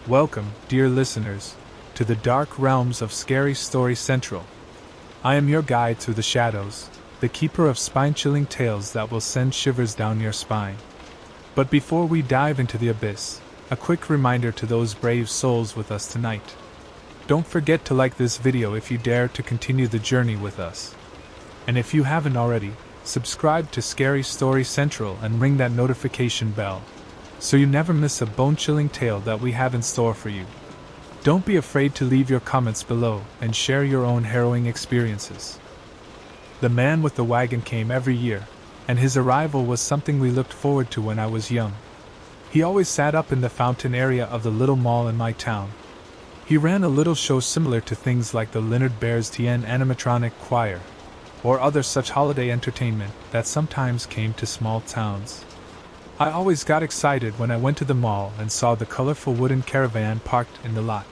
Welcome, dear listeners, to the dark realms of Scary Story Central. I am your guide through the shadows, the keeper of spine-chilling tales that will send shivers down your spine. But before we dive into the abyss, a quick reminder to those brave souls with us tonight. Don't forget to like this video if you dare to continue the journey with us. And if you haven't already, subscribe to Scary Story Central and ring that notification bell, so you never miss a bone-chilling tale that we have in store for you. Don't be afraid to leave your comments below and share your own harrowing experiences. The man with the wagon came every year, and his arrival was something we looked forward to when I was young. He always sat up in the fountain area of the little mall in my town. He ran a little show similar to things like the Leonard Bears Tien animatronic choir, or other such holiday entertainment that sometimes came to small towns. I always got excited when I went to the mall and saw the colorful wooden caravan parked in the lot.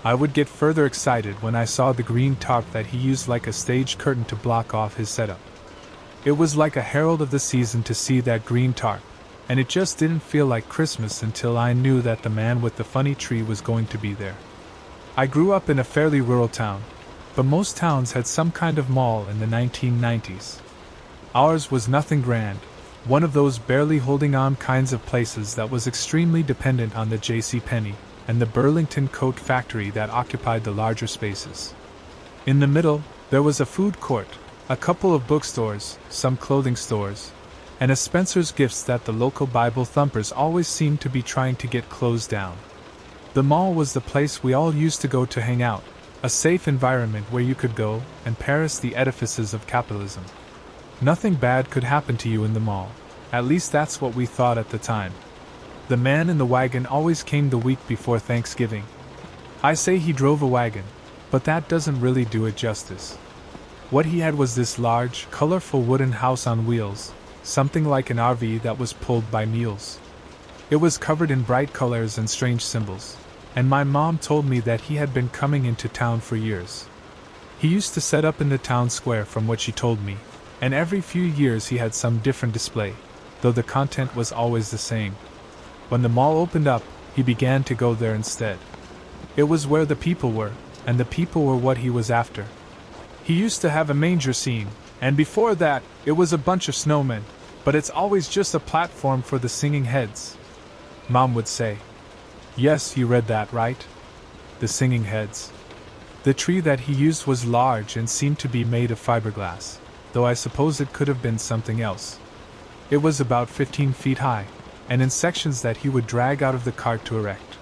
I would get further excited when I saw the green tarp that he used like a stage curtain to block off his setup. It was like a herald of the season to see that green tarp, and it just didn't feel like Christmas until I knew that the man with the funny tree was going to be there. I grew up in a fairly rural town, but most towns had some kind of mall in the 1990s. Ours was nothing grand, one of those barely holding on kinds of places that was extremely dependent on the JCPenney and the Burlington Coat Factory that occupied the larger spaces. In the middle, there was a food court, a couple of bookstores, some clothing stores, and a Spencer's Gifts that the local Bible thumpers always seemed to be trying to get closed down. The mall was the place we all used to go to hang out, a safe environment where you could go and perish the edifices of capitalism. Nothing bad could happen to you in the mall, at least that's what we thought at the time. The man in the wagon always came the week before Thanksgiving. I say he drove a wagon, but that doesn't really do it justice. What he had was this large, colorful wooden house on wheels, something like an RV that was pulled by mules. It was covered in bright colors and strange symbols, and my mom told me that he had been coming into town for years. He used to set up in the town square from what she told me, and every few years he had some different display, though the content was always the same. When the mall opened up, he began to go there instead. It was where the people were, and the people were what he was after. He used to have a manger scene, and before that, it was a bunch of snowmen, but it's always just a platform for the singing heads. Mom would say. Yes, you read that right. The singing heads. The tree that he used was large and seemed to be made of fiberglass, though I suppose it could have been something else. It was about 15 feet high, and in sections that he would drag out of the cart to erect.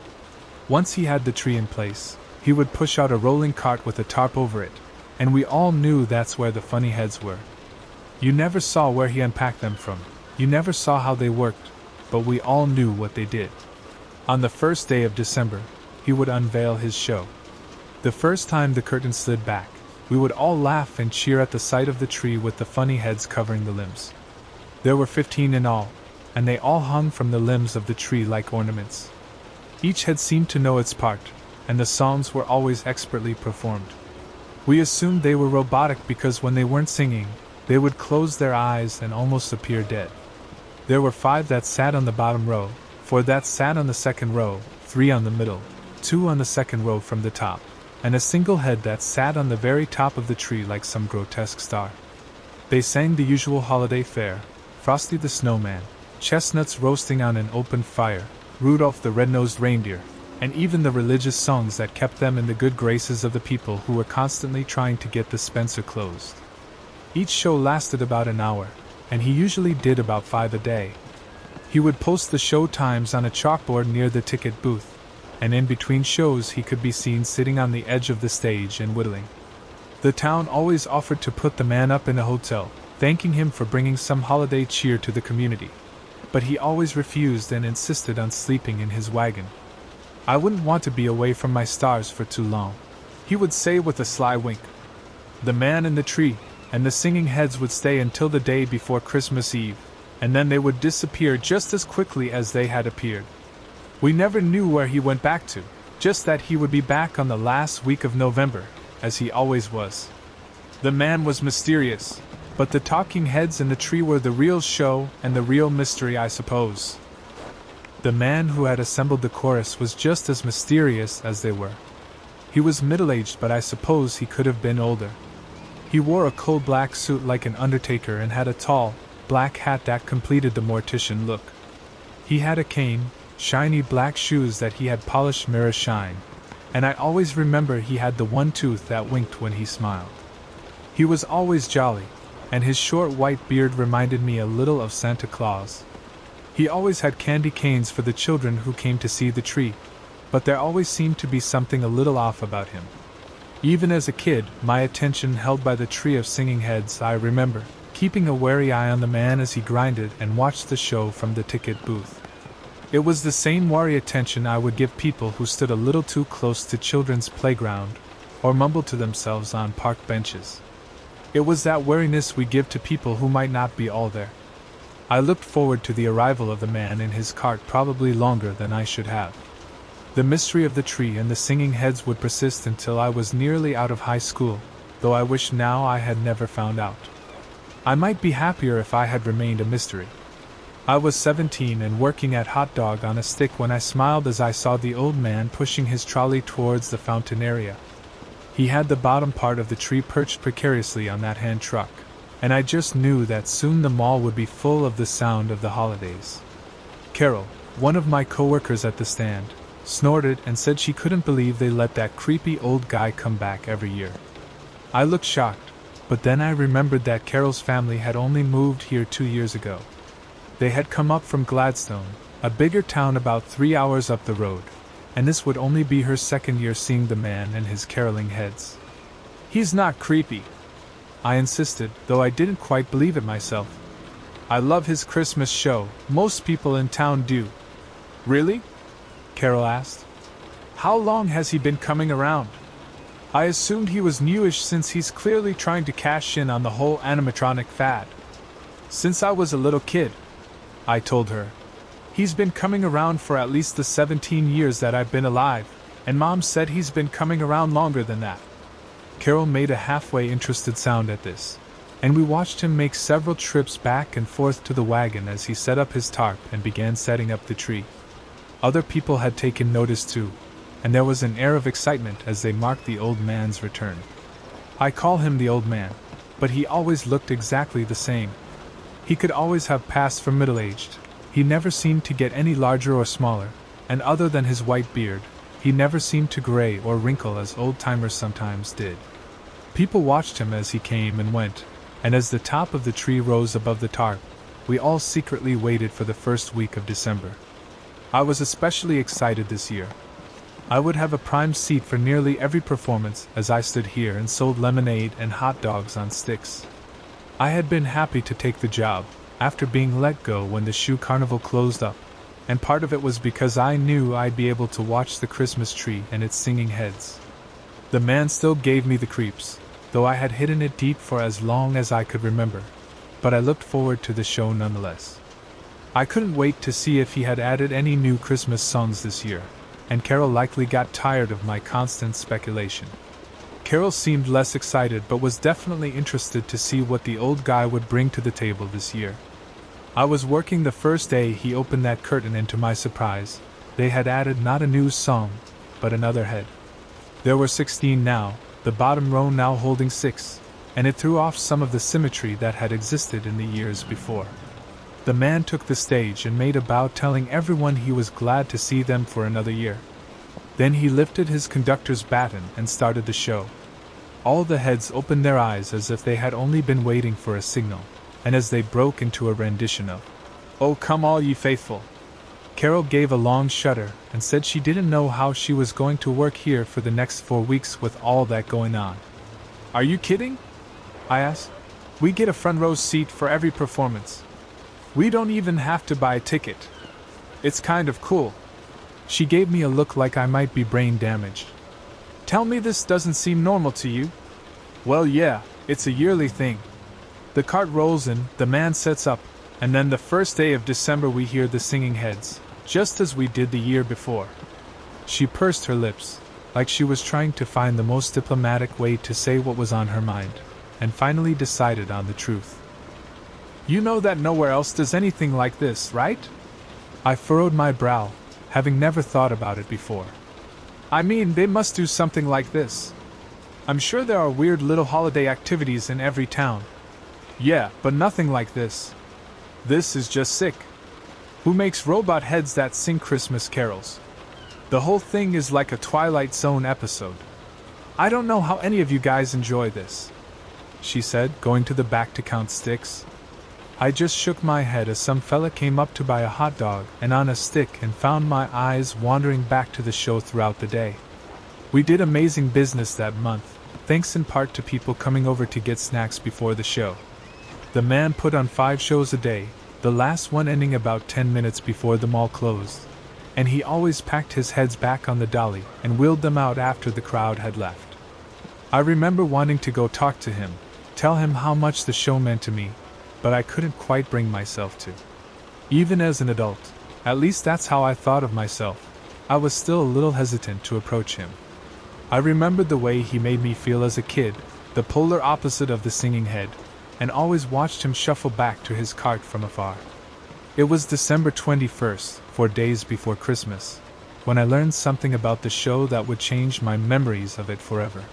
Once he had the tree in place, he would push out a rolling cart with a tarp over it, and we all knew that's where the funny heads were. You never saw where he unpacked them from, you never saw how they worked, but we all knew what they did. On the first day of December, he would unveil his show. The first time the curtain slid back, we would all laugh and cheer at the sight of the tree with the funny heads covering the limbs. There were 15 in all, and they all hung from the limbs of the tree like ornaments. Each head seemed to know its part, and the songs were always expertly performed. We assumed they were robotic because when they weren't singing, they would close their eyes and almost appear dead. There were 5 that sat on the bottom row, 4 that sat on the second row, 3 on the middle, 2 on the second row from the top, and a single head that sat on the very top of the tree like some grotesque star. They sang the usual holiday fare, Frosty the Snowman, chestnuts roasting on an open fire, Rudolph the Red-Nosed Reindeer, and even the religious songs that kept them in the good graces of the people who were constantly trying to get the Spencer closed. Each show lasted about an hour, and he usually did about 5 a day. He would post the show times on a chalkboard near the ticket booth, and in between shows he could be seen sitting on the edge of the stage and whittling. The town always offered to put the man up in a hotel, thanking him for bringing some holiday cheer to the community, but he always refused and insisted on sleeping in his wagon. I wouldn't want to be away from my stars for too long, he would say with a sly wink. The man in the tree and the singing heads would stay until the day before Christmas Eve, and then they would disappear just as quickly as they had appeared. We never knew where he went back to, just that he would be back on the last week of November, as he always was. The man was mysterious, but the talking heads in the tree were the real show and the real mystery, I suppose. The man who had assembled the chorus was just as mysterious as they were. He was middle-aged, but I suppose he could have been older. He wore a coal black suit like an undertaker and had a tall, black hat that completed the mortician look. He had a cane, shiny black shoes that he had polished mirror shine, and I always remember he had the one tooth that winked when he smiled. He was always jolly, and his short white beard reminded me a little of Santa Claus. He always had candy canes for the children who came to see the tree, but there always seemed to be something a little off about him. Even as a kid, my attention held by the tree of singing heads. I remember keeping a wary eye on the man as he grinded and watched the show from the ticket booth. It was the same wary attention I would give people who stood a little too close to children's playground or mumbled to themselves on park benches. It was that wariness we give to people who might not be all there. I looked forward to the arrival of the man in his cart probably longer than I should have. The mystery of the tree and the singing heads would persist until I was nearly out of high school, though I wish now I had never found out. I might be happier if I had remained a mystery. I was 17 and working at hot dog on a stick when I smiled as I saw the old man pushing his trolley towards the fountain area. He had the bottom part of the tree perched precariously on that hand truck, and I just knew that soon the mall would be full of the sound of the holidays. Carol, one of my coworkers at the stand, snorted and said she couldn't believe they let that creepy old guy come back every year. I looked shocked, but then I remembered that Carol's family had only moved here 2 years ago. They had come up from Gladstone, a bigger town about 3 hours up the road, and this would only be her second year seeing the man and his caroling heads. "He's not creepy," I insisted, though I didn't quite believe it myself. "I love his Christmas show, most people in town do." "Really?" Carol asked. "How long has he been coming around? I assumed he was newish since he's clearly trying to cash in on the whole animatronic fad." "Since I was a little kid," I told her. "He's been coming around for at least the 17 years that I've been alive, and Mom said he's been coming around longer than that." Carol made a halfway interested sound at this, and we watched him make several trips back and forth to the wagon as he set up his tarp and began setting up the tree. Other people had taken notice too, and there was an air of excitement as they marked the old man's return. I call him the old man, but he always looked exactly the same. He could always have passed for middle-aged. He never seemed to get any larger or smaller, and other than his white beard, he never seemed to gray or wrinkle as old-timers sometimes did. People watched him as he came and went, and as the top of the tree rose above the tarp, we all secretly waited for the first week of December. I was especially excited this year. I would have a prime seat for nearly every performance as I stood here and sold lemonade and hot dogs on sticks. I had been happy to take the job, after being let go when the shoe carnival closed up, and part of it was because I knew I'd be able to watch the Christmas tree and its singing heads. The man still gave me the creeps, though I had hidden it deep for as long as I could remember, but I looked forward to the show nonetheless. I couldn't wait to see if he had added any new Christmas songs this year, and Carol likely got tired of my constant speculation. Carol seemed less excited but was definitely interested to see what the old guy would bring to the table this year. I was working the first day he opened that curtain, and to my surprise, they had added not a new song, but another head. There were 16 now, the bottom row now holding 6, and it threw off some of the symmetry that had existed in the years before. The man took the stage and made a bow, telling everyone he was glad to see them for another year. Then he lifted his conductor's baton and started the show. All the heads opened their eyes as if they had only been waiting for a signal, and as they broke into a rendition of "Oh Come All Ye Faithful," Carol gave a long shudder and said she didn't know how she was going to work here for the next 4 weeks with all that going on. "Are you kidding?" I asked. "We get a front row seat for every performance. We don't even have to buy a ticket. It's kind of cool." She gave me a look like I might be brain damaged. "Tell me this doesn't seem normal to you?" "Well, yeah, it's a yearly thing. The cart rolls in, the man sets up, and then the first day of December we hear the singing heads, just as we did the year before." She pursed her lips, like she was trying to find the most diplomatic way to say what was on her mind, and finally decided on the truth. "You know that nowhere else does anything like this, right?" I furrowed my brow, having never thought about it before. I mean, they must do something like this. I'm sure there are weird little holiday activities in every town. Yeah, but nothing like this. This is just sick. Who makes robot heads that sing Christmas carols? The whole thing is like a Twilight Zone episode. I don't know how any of you guys enjoy this, she said, going to the back to count sticks. I just shook my head as some fella came up to buy a hot dog and on a stick and found my eyes wandering back to the show throughout the day. We did amazing business that month, thanks in part to people coming over to get snacks before the show. The man put on 5 shows a day, the last one ending about 10 minutes before the mall closed, and he always packed his heads back on the dolly and wheeled them out after the crowd had left. I remember wanting to go talk to him, tell him how much the show meant to me, but I couldn't quite bring myself to. Even as an adult, at least that's how I thought of myself, I was still a little hesitant to approach him. I remembered the way he made me feel as a kid, the polar opposite of the singing head, and always watched him shuffle back to his cart from afar. It was December 21st, 4 days before Christmas, when I learned something about the show that would change my memories of it forever.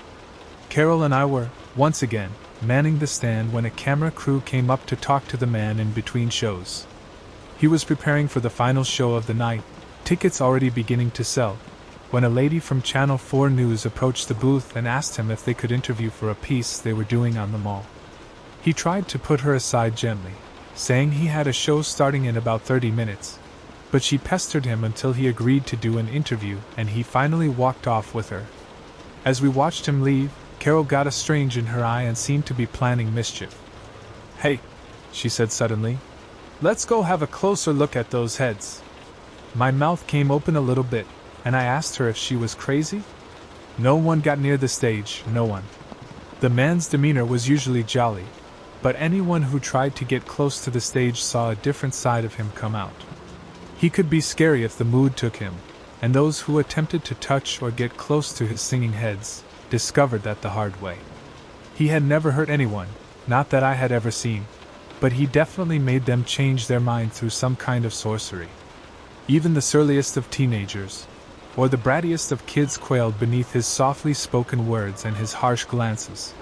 Carol and I were, once again, manning the stand when a camera crew came up to talk to the man in between shows. He was preparing for the final show of the night, tickets already beginning to sell, when a lady from Channel 4 News approached the booth and asked him if they could interview for a piece they were doing on the mall. He tried to put her aside gently, saying he had a show starting in about 30 minutes, but she pestered him until he agreed to do an interview and he finally walked off with her. As we watched him leave, Carol got a strange in her eye and seemed to be planning mischief. "Hey," she said suddenly, "let's go have a closer look at those heads." My mouth came open a little bit, and I asked her if she was crazy. No one got near the stage, no one. The man's demeanor was usually jolly, but anyone who tried to get close to the stage saw a different side of him come out. He could be scary if the mood took him, and those who attempted to touch or get close to his singing heads discovered that the hard way. He had never hurt anyone, not that I had ever seen, but he definitely made them change their mind through some kind of sorcery. Even the surliest of teenagers, or the brattiest of kids, quailed beneath his softly spoken words and his harsh glances,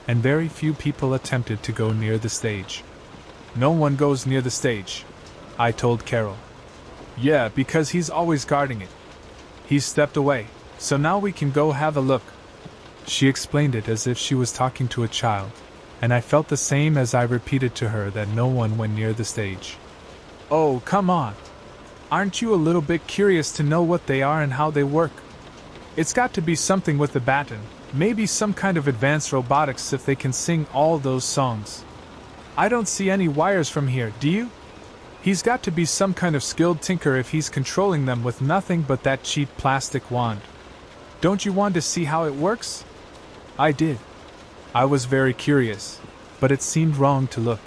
and very few people attempted to go near the stage. "No one goes near the stage," I told Carol. "Yeah, because he's always guarding it. He's stepped away, so now we can go have a look." She explained it as if she was talking to a child, and I felt the same as I repeated to her that no one went near the stage. "Oh, come on! Aren't you a little bit curious to know what they are and how they work? It's got to be something with the baton, maybe some kind of advanced robotics if they can sing all those songs. I don't see any wires from here, do you? He's got to be some kind of skilled tinker if he's controlling them with nothing but that cheap plastic wand. Don't you want to see how it works?" I did. I was very curious, but it seemed wrong to look.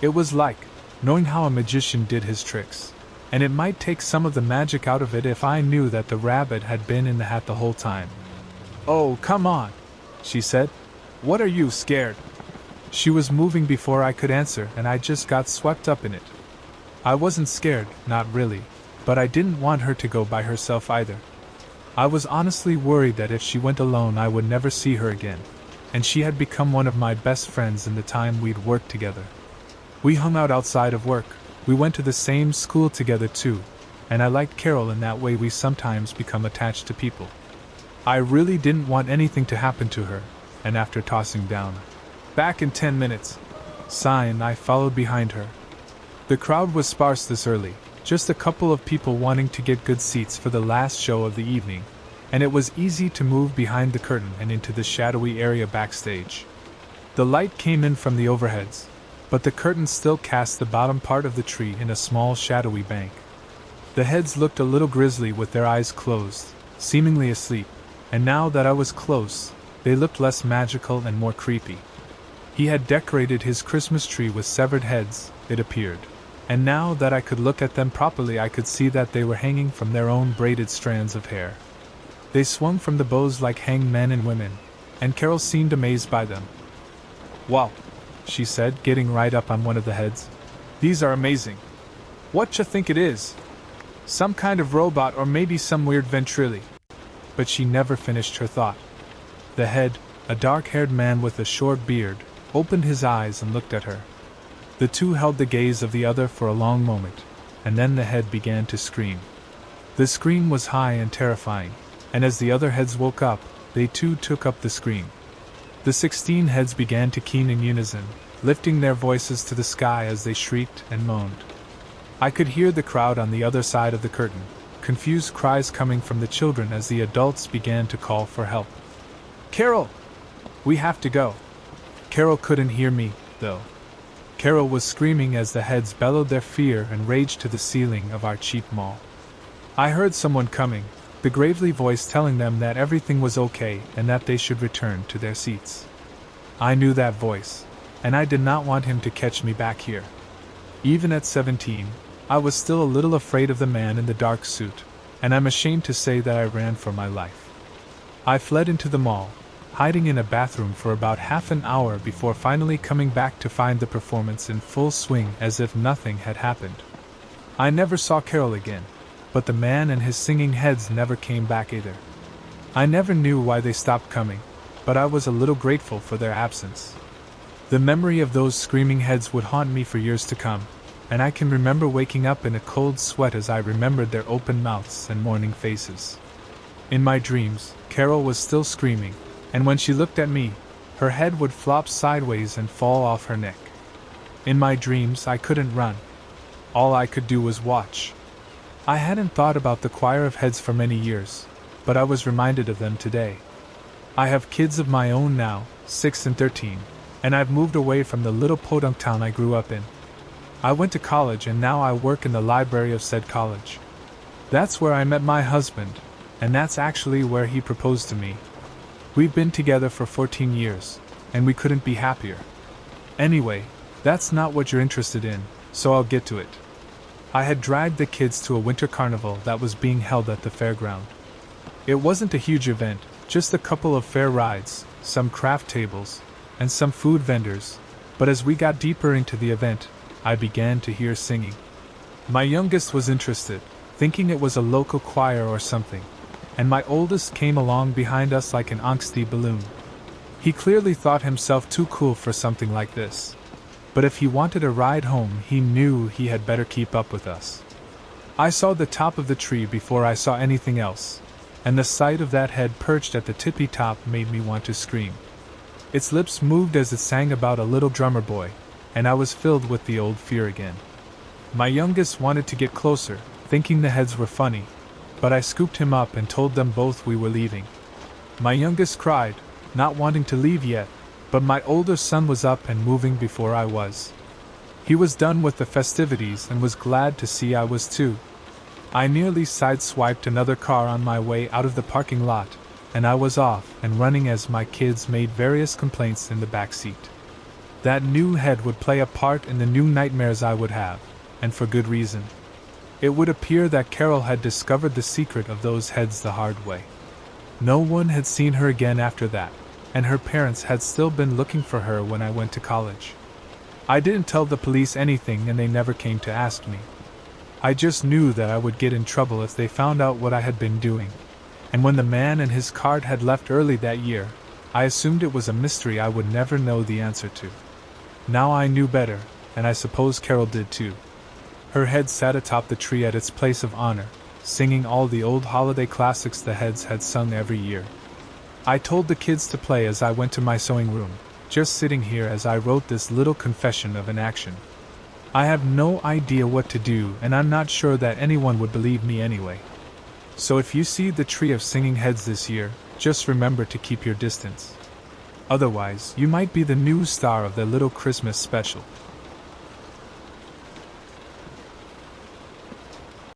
It was like knowing how a magician did his tricks, and it might take some of the magic out of it if I knew that the rabbit had been in the hat the whole time. "Oh, come on," she said. "What are you, scared?" She was moving before I could answer, and I just got swept up in it. I wasn't scared, not really, but I didn't want her to go by herself either. I was honestly worried that if she went alone I would never see her again, and she had become one of my best friends in the time we'd worked together. We hung out outside of work, we went to the same school together too, and I liked Carol in that way we sometimes become attached to people. I really didn't want anything to happen to her, and after tossing down, "Back in 10 minutes," sign, I followed behind her. The crowd was sparse this early, just a couple of people wanting to get good seats for the last show of the evening, and it was easy to move behind the curtain and into the shadowy area backstage. The light came in from the overheads, but the curtain still cast the bottom part of the tree in a small shadowy bank. The heads looked a little grisly with their eyes closed, seemingly asleep, and now that I was close, they looked less magical and more creepy. He had decorated his Christmas tree with severed heads, it appeared, and now that I could look at them properly I could see that they were hanging from their own braided strands of hair. They swung from the bows like hanged men and women, and Carol seemed amazed by them. "Wow," she said, getting right up on one of the heads. "These are amazing. Whatcha think it is?" Some kind of robot or maybe some weird ventrilo. But she never finished her thought. The head, a dark-haired man with a short beard, opened his eyes and looked at her. The two held the gaze of the other for a long moment, and then the head began to scream. The scream was high and terrifying, and as the other heads woke up, they too took up the scream. The 16 heads began to keen in unison, lifting their voices to the sky as they shrieked and moaned. I could hear the crowd on the other side of the curtain, confused cries coming from the children as the adults began to call for help. "Carol! We have to go!" Carol couldn't hear me, though. Carol was screaming as the heads bellowed their fear and rage to the ceiling of our cheap mall. I heard someone coming, the gravely voice telling them that everything was okay and that they should return to their seats. I knew that voice, and I did not want him to catch me back here. Even at 17, I was still a little afraid of the man in the dark suit, and I'm ashamed to say that I ran for my life. I fled into the mall, hiding in a bathroom for about half an hour before finally coming back to find the performance in full swing as if nothing had happened. I never saw Carol again, but the man and his singing heads never came back either. I never knew why they stopped coming, but I was a little grateful for their absence. The memory of those screaming heads would haunt me for years to come, and I can remember waking up in a cold sweat as I remembered their open mouths and mourning faces. In my dreams, Carol was still screaming, and when she looked at me, her head would flop sideways and fall off her neck. In my dreams, I couldn't run. All I could do was watch. I hadn't thought about the choir of heads for many years, but I was reminded of them today. I have kids of my own now, 6 and 13, and I've moved away from the little podunk town I grew up in. I went to college and now I work in the library of said college. That's where I met my husband, and that's actually where he proposed to me. We've been together for 14 years, and we couldn't be happier. Anyway, that's not what you're interested in, so I'll get to it. I had dragged the kids to a winter carnival that was being held at the fairground. It wasn't a huge event, just a couple of fair rides, some craft tables, and some food vendors, but as we got deeper into the event, I began to hear singing. My youngest was interested, thinking it was a local choir or something, and my oldest came along behind us like an angsty balloon. He clearly thought himself too cool for something like this. But if he wanted a ride home, he knew he had better keep up with us. I saw the top of the tree before I saw anything else, and the sight of that head perched at the tippy top made me want to scream. Its lips moved as it sang about a little drummer boy, and I was filled with the old fear again. My youngest wanted to get closer, thinking the heads were funny, but I scooped him up and told them both we were leaving. My youngest cried, not wanting to leave yet, but my older son was up and moving before I was. He was done with the festivities and was glad to see I was too. I nearly sideswiped another car on my way out of the parking lot, and I was off and running as my kids made various complaints in the back seat. That new head would play a part in the new nightmares I would have, and for good reason. It would appear that Carol had discovered the secret of those heads the hard way. No one had seen her again after that, and her parents had still been looking for her when I went to college. I didn't tell the police anything and they never came to ask me. I just knew that I would get in trouble if they found out what I had been doing, and when the man and his cart had left early that year, I assumed it was a mystery I would never know the answer to. Now I knew better, and I suppose Carol did too. Her head sat atop the tree at its place of honor, singing all the old holiday classics the heads had sung every year. I told the kids to play as I went to my sewing room, just sitting here as I wrote this little confession of an action. I have no idea what to do, and I'm not sure that anyone would believe me anyway. So if you see the tree of singing heads this year, just remember to keep your distance. Otherwise, you might be the new star of the little Christmas special.